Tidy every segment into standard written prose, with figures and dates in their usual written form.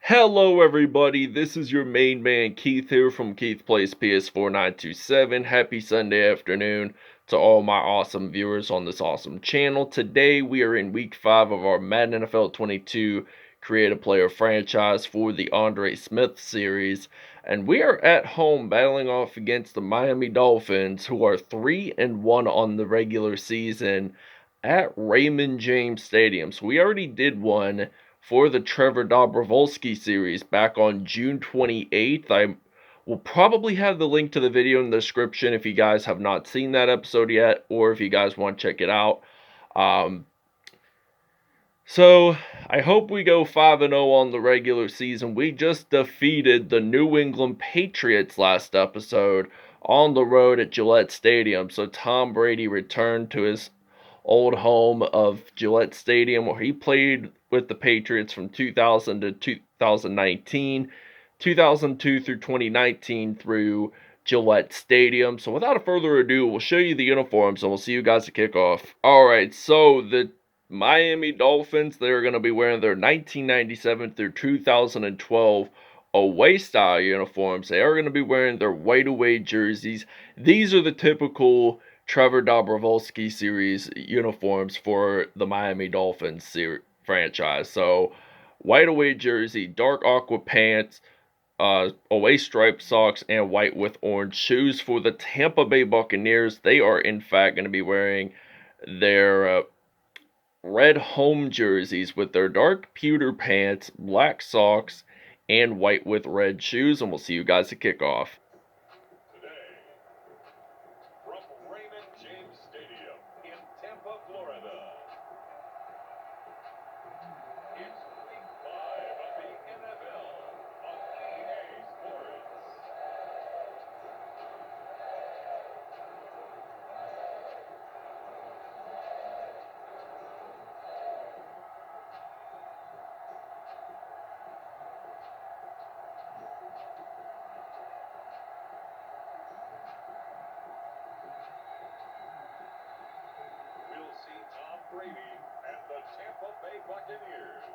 Hello everybody, this is your main man Keith here from Keith Plays PS4 927. Happy Sunday afternoon to all my awesome viewers on this awesome channel. Today we are in week 5 of our Madden NFL 22 Creative Player franchise for the Andre Smith series. And we are at home battling off against the Miami Dolphins, who are 3-1 on the regular season at Raymond James Stadium. So we already did one for the Trevor Dobrovolsky series back on June 28th. I will probably have the link to the video in the description if you guys have not seen that episode yet, or if you guys want to check it out. So I hope we go 5-0 on the regular season. We just defeated the New England Patriots last episode on the road at Gillette Stadium. So Tom Brady returned to his old home of Gillette Stadium, where he played with the Patriots from 2000 to 2019, 2002 through 2019 through Gillette Stadium. So without further ado, we'll show you the uniforms and we'll see you guys at kickoff. Alright, so the Miami Dolphins, they're going to be wearing their 1997 through 2012 away style uniforms. They are going to be wearing their white away jerseys. These are the typical Trevor Dobrovolsky series uniforms for the Miami Dolphins franchise. So, white away jersey, dark aqua pants, away striped socks, and white with orange shoes. For the Tampa Bay Buccaneers, they are in fact going to be wearing their red home jerseys with their dark pewter pants, black socks, and white with red shoes. And we'll see you guys at kickoff. James Stadium in Tampa, Florida. It's week 5 of the NFL on EA Sports. Brady and the Tampa Bay Buccaneers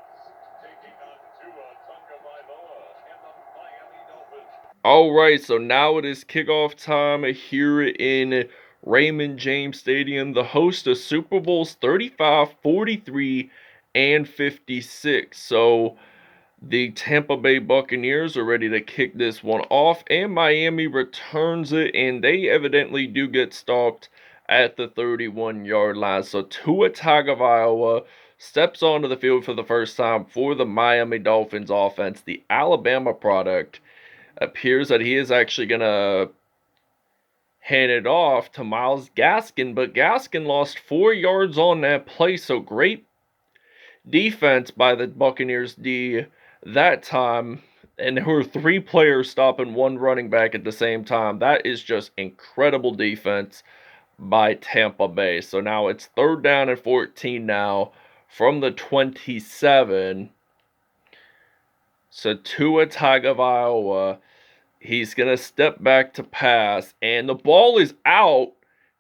taking on Tua Tagovailoa and the Miami Dolphins. Alright, so now it is kickoff time here in Raymond James Stadium. The host of Super Bowls 35, 43, and 56. So the Tampa Bay Buccaneers are ready to kick this one off, and Miami returns it, and they evidently do get stalked at the 31-yard line. So Tua Tagovailoa steps onto the field for the first time for the Miami Dolphins offense. The Alabama product appears that he is actually going to hand it off to Myles Gaskin, but Gaskin lost 4 yards on that play, so great defense by the Buccaneers D that time, and there were 3 players stopping 1 running back at the same time. That is just incredible defense by Tampa Bay. So now it's 3rd down and 14 now from the 27. So Tua Tagovailoa, he's going to step back to pass, and the ball is out.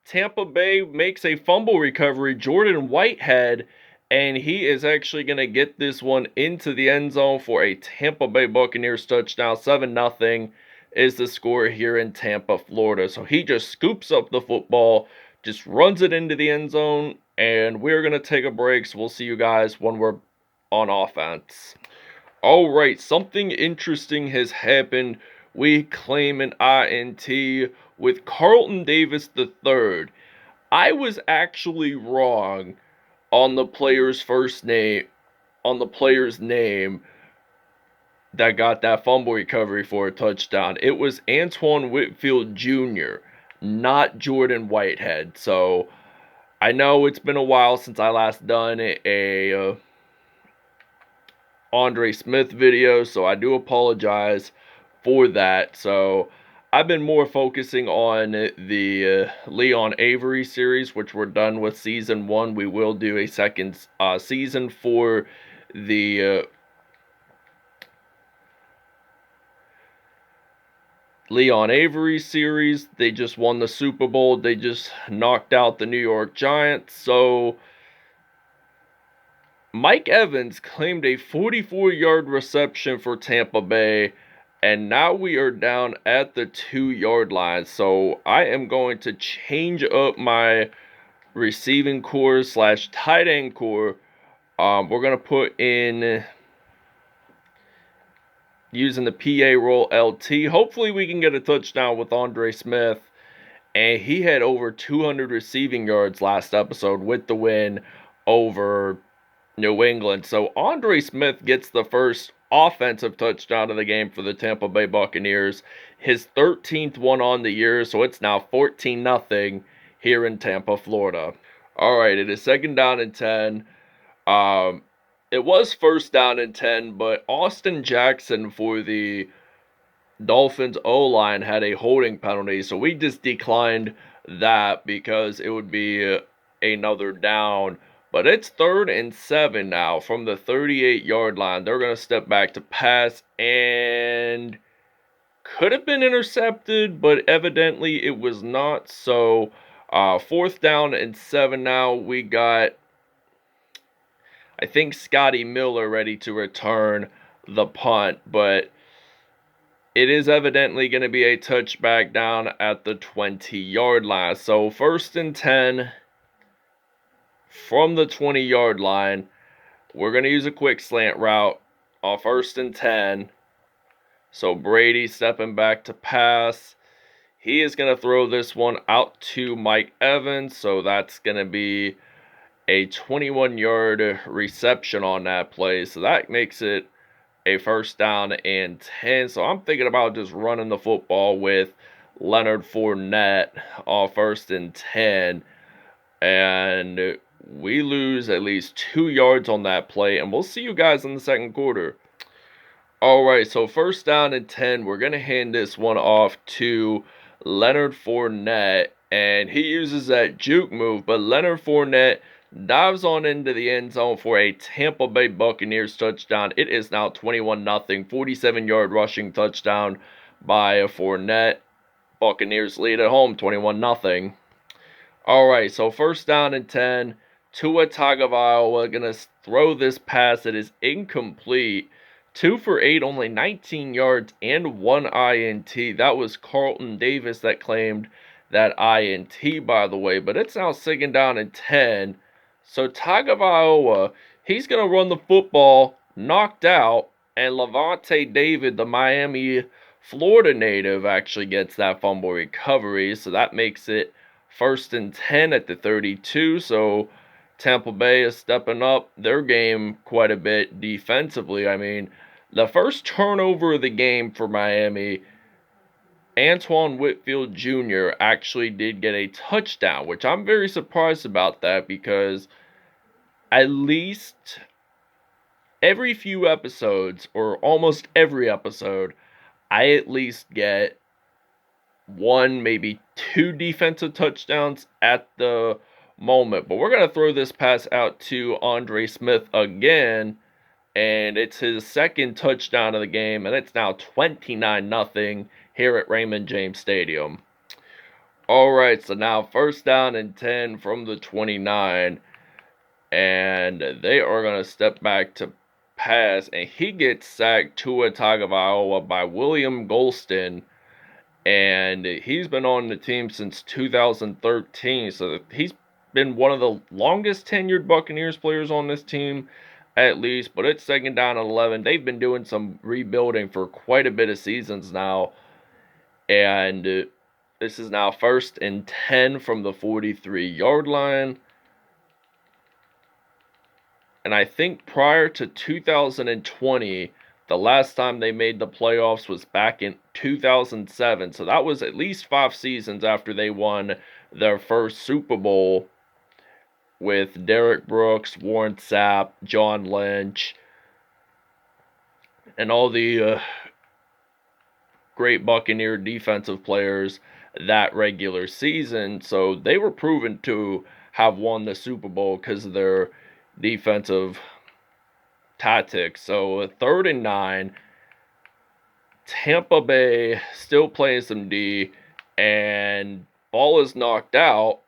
Tampa Bay makes a fumble recovery. Jordan Whitehead, and he is actually going to get this one into the end zone for a Tampa Bay Buccaneers touchdown. 7-0 is the score here in Tampa, Florida. So he just scoops up the football, just runs it into the end zone, and we're going to take a break. So we'll see you guys when we're on offense. Alright, something interesting has happened. We claim an INT with Carlton Davis III. I was actually wrong on the player's name that got that fumble recovery for a touchdown. It was Antoine Whitfield Jr., not Jordan Whitehead. So I know it's been a while since I last done a Andre Smith video, so I do apologize for that. So I've been more focusing on the Leon Avery series, which we're done with season 1. We will do a second season for the Leon Avery series. They just won the Super Bowl. They just knocked out the New York Giants. So Mike Evans claimed a 44-yard reception for Tampa Bay, and now we are down at the 2-yard line. So I am going to change up my receiving core slash tight end core. We're going to put in using the PA roll LT. Hopefully we can get a touchdown with Andre Smith. And he had over 200 receiving yards last episode with the win over New England. So Andre Smith gets the first offensive touchdown of the game for the Tampa Bay Buccaneers. His 13th one on the year, so it's now 14-0 here in Tampa, Florida. All right, it is second down and 10. It was first down and 10, but Austin Jackson for the Dolphins O-line had a holding penalty, so we just declined that because it would be another down. But it's 3rd and 7 now from the 38-yard line. They're going to step back to pass, and could have been intercepted, but evidently it was not. So 4th down and 7 now. We got, I think, Scotty Miller ready to return the punt, but it is evidently going to be a touchback down at the 20-yard line. So 1st and 10 from the 20-yard line. We're going to use a quick slant route on 1st and 10. So Brady stepping back to pass. He is going to throw this one out to Mike Evans. So that's going to be a 21-yard reception on that play. So that makes it a 1st down and 10. So I'm thinking about just running the football with Leonard Fournette on 1st and 10. And we lose at least 2 yards on that play. And we'll see you guys in the second quarter. All right, so 1st down and 10. We're going to hand this one off to Leonard Fournette. And he uses that juke move. But Leonard Fournette dives on into the end zone for a Tampa Bay Buccaneers touchdown. It is now 21-0. 47-yard rushing touchdown by Fournette. Buccaneers lead at home 21-0. All right, so 1st down and 10. Tua Tagovailoa going to throw this pass. It is incomplete. 2 for 8, only 19 yards and 1 INT. That was Carlton Davis that claimed that INT, by the way. But it's now 2nd down and 10. So Tagovailoa, he's going to run the football, knocked out, and Levante David, the Miami, Florida native, actually gets that fumble recovery. So that makes it 1st and 10 at the 32. So Tampa Bay is stepping up their game quite a bit defensively. I mean, the first turnover of the game for Miami, Antoine Whitfield Jr. actually did get a touchdown, which I'm very surprised about that because at least every few episodes, or almost every episode, I at least get 1, maybe 2 defensive touchdowns at the moment. But we're going to throw this pass out to Andre Smith again, and it's his 2nd touchdown of the game, and it's now 29-0 here at Raymond James Stadium. All right, so now 1st down and 10 from the 29, and they are going to step back to pass, and he gets sacked, Tua Tagovailoa, by William Golston, and he's been on the team since 2013, so he's been one of the longest tenured Buccaneers players on this team, at least. But it's 2nd down and 11. They've been doing some rebuilding for quite a bit of seasons now, and this is now 1st and 10 from the 43-yard line. And I think prior to 2020, the last time they made the playoffs was back in 2007. So that was at least 5 seasons after they won their first Super Bowl with Derek Brooks, Warren Sapp, John Lynch, and all the great Buccaneer defensive players that regular season. So they were proven to have won the Super Bowl because of their defensive tactics. So 3rd and 9. Tampa Bay still playing some D, and ball is knocked out,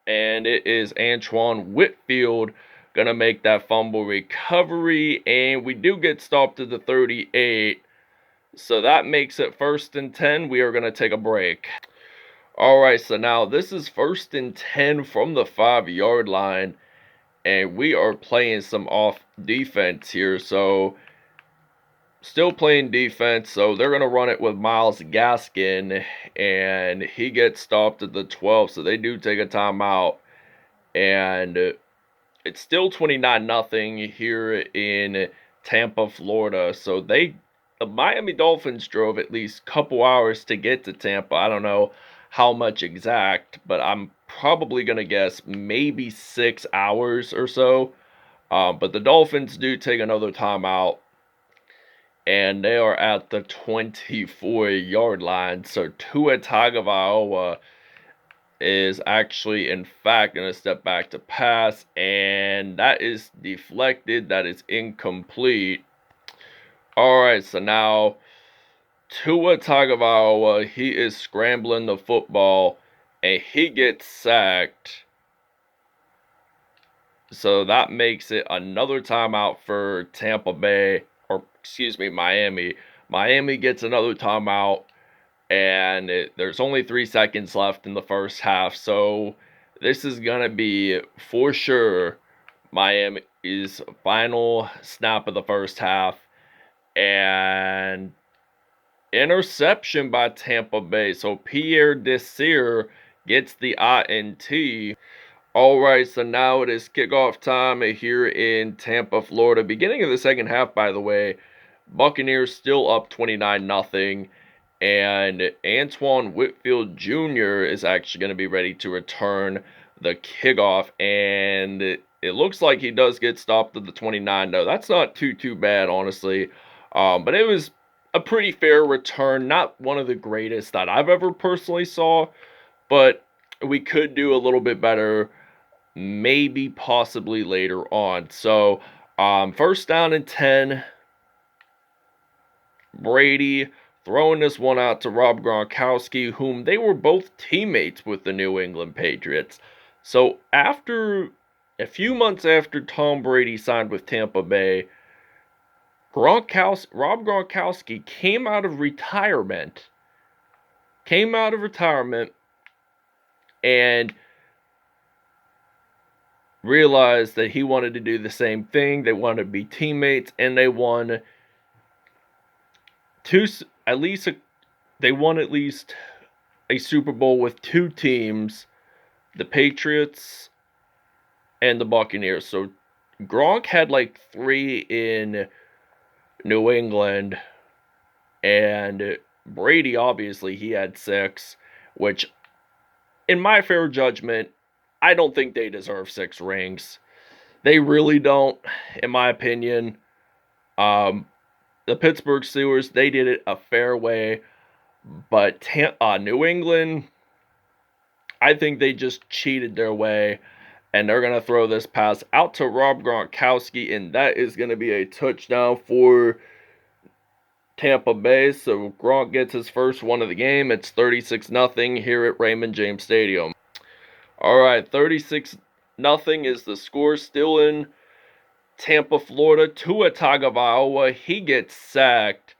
and it is Antoine Whitfield gonna make that fumble recovery, and we do get stopped at the 38. So that makes it 1st and 10. We are gonna take a break. Alright, so now this is 1st and 10 from the 5-yard line, and we are playing some off defense here. So still playing defense, so they're going to run it with Myles Gaskin, and he gets stopped at the 12, so they do take a timeout, and it's still 29-0 here in Tampa, Florida. So the Miami Dolphins drove at least a couple hours to get to Tampa. I don't know how much exact, but I'm probably going to guess maybe 6 hours or so. But the Dolphins do take another timeout, and they are at the 24-yard line. So Tua Tagovailoa is actually, in fact, going to step back to pass, and that is deflected. That is incomplete. All right, so now Tua Tagovailoa, he is scrambling the football, and he gets sacked. So that makes it another timeout for Tampa Bay, or excuse me, Miami. Miami gets another timeout, and there's only 3 seconds left in the first half. So this is going to be, for sure, Miami's final snap of the first half. And interception by Tampa Bay. So Pierre Desir gets the INT. Alright, so now it is kickoff time here in Tampa, Florida. Beginning of the second half, by the way. Buccaneers still up 29-0. And Antoine Whitfield Jr. is actually going to be ready to return the kickoff. And it looks like he does get stopped at the 29. No, that's not too bad, honestly. But it was a pretty fair return. Not one of the greatest that I've ever personally saw. But we could do a little bit better, maybe possibly later on. So, 1st down and 10. Brady throwing this one out to Rob Gronkowski, whom they were both teammates with the New England Patriots. So after a few months after Tom Brady signed with Tampa Bay, Rob Gronkowski came out of retirement and realized that he wanted to do the same thing. They wanted to be teammates, and they won at least a Super Bowl with 2 teams, the Patriots and the Buccaneers. So Gronk had like 3 in New England, and Brady, obviously, he had 6, which, in my fair judgment, I don't think they deserve 6 rings. They really don't, in my opinion. The Pittsburgh Steelers, they did it a fair way, but New England, I think they just cheated their way, and they're going to throw this pass out to Rob Gronkowski, and that is going to be a touchdown for Tampa Bay. So Gronk gets his first one of the game. It's 36-0 here at Raymond James Stadium. All right, 36-0 is the score, still in Tampa, Florida. Tua Tagovailoa, he gets sacked,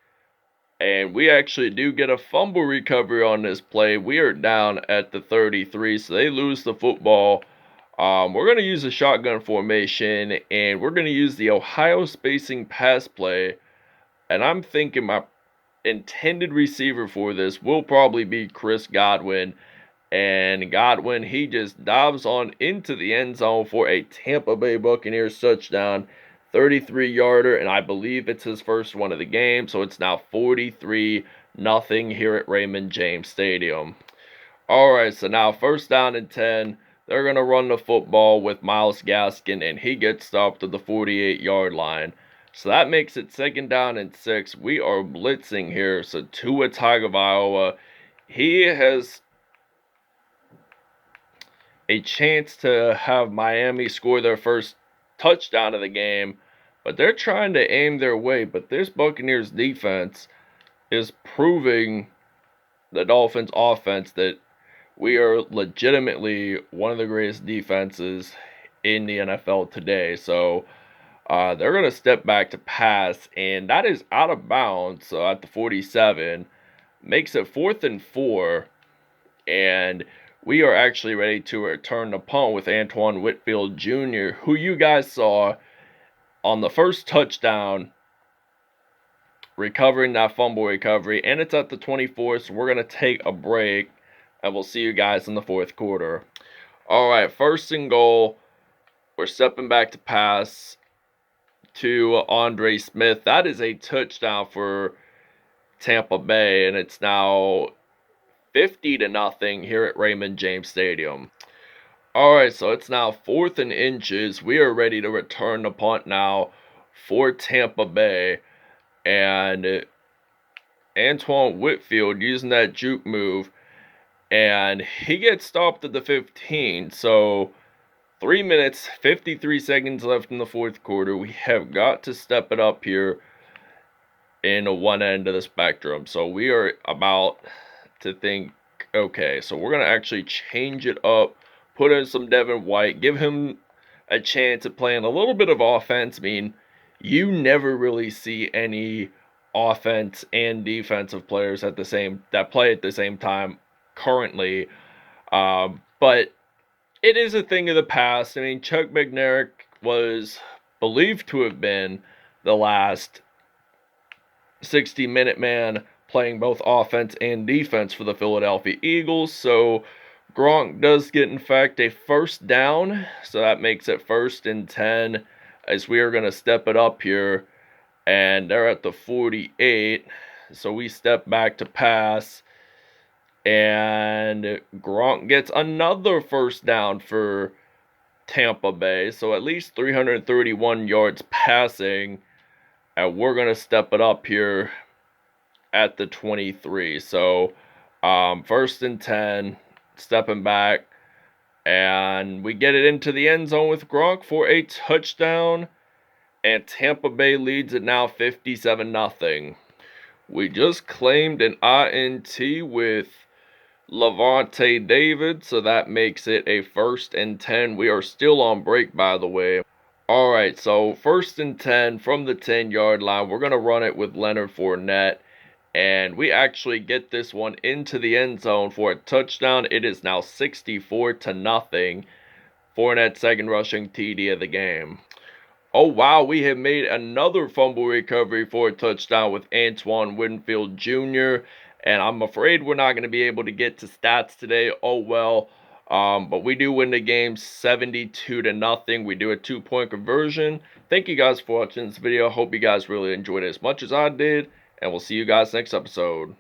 and we actually do get a fumble recovery on this play. We are down at the 33, so they lose the football. We're going to use a shotgun formation, and we're going to use the Ohio spacing pass play, and I'm thinking my intended receiver for this will probably be Chris Godwin. And Godwin, he just dives on into the end zone for a Tampa Bay Buccaneers touchdown, 33-yarder, and I believe it's his first one of the game. So it's now 43-0 here at Raymond James Stadium. All right, so now 1st down and 10. They're going to run the football with Myles Gaskin, and he gets stopped at the 48-yard line. So that makes it 2nd down and 6. We are blitzing here. So Tua Tagovailoa, he has a chance to have Miami score their first touchdown of the game, but they're trying to aim their way. But this Buccaneers defense is proving the Dolphins offense that we are legitimately one of the greatest defenses in the NFL today. So they're going to step back to pass, and that is out of bounds. So at the 47, makes it 4th and 4, and we are actually ready to return the punt with Antoine Whitfield Jr., who you guys saw on the first touchdown, recovering that fumble recovery, and it's at the 24, so we're going to take a break, and we'll see you guys in the fourth quarter. All right, 1st and goal. We're stepping back to pass to Andre Smith. That is a touchdown for Tampa Bay, and it's now 50-0 here at Raymond James Stadium. All right, so it's now 4th and inches. We are ready to return the punt now for Tampa Bay, and Antoine Whitfield using that juke move, and he gets stopped at the 15. So 3 minutes, 53 seconds left in the fourth quarter. We have got to step it up here in one end of the spectrum. So we are about to think, okay, so we're going to actually change it up, put in some Devin White, give him a chance at playing a little bit of offense. I mean, you never really see any offense and defensive players that play at the same time currently. But it is a thing of the past. I mean, Chuck McNarick was believed to have been the last 60-minute man playing both offense and defense for the Philadelphia Eagles. So Gronk does get, in fact, a 1st down. So that makes it 1st and 10 as we are going to step it up here. And they're at the 48. So we step back to pass. And Gronk gets another 1st down for Tampa Bay. So at least 331 yards passing. And we're going to step it up here at the 23. So 1st and 10, stepping back. And we get it into the end zone with Gronk for a touchdown. And Tampa Bay leads it now 57-0. We just claimed an INT with Lavonte David, so that makes it a 1st and 10. We are still on break, by the way. All right, so 1st and 10 from the 10-yard line. We're going to run it with Leonard Fournette, and we actually get this one into the end zone for a touchdown. It is now 64-0. Fournette's 2nd rushing TD of the game. Oh, wow, we have made another fumble recovery for a touchdown with Antoine Whitfield Jr., and I'm afraid we're not going to be able to get to stats today. Oh, well, but we do win the game 72-0. We do a 2-point conversion. Thank you guys for watching this video. Hope you guys really enjoyed it as much as I did, and we'll see you guys next episode.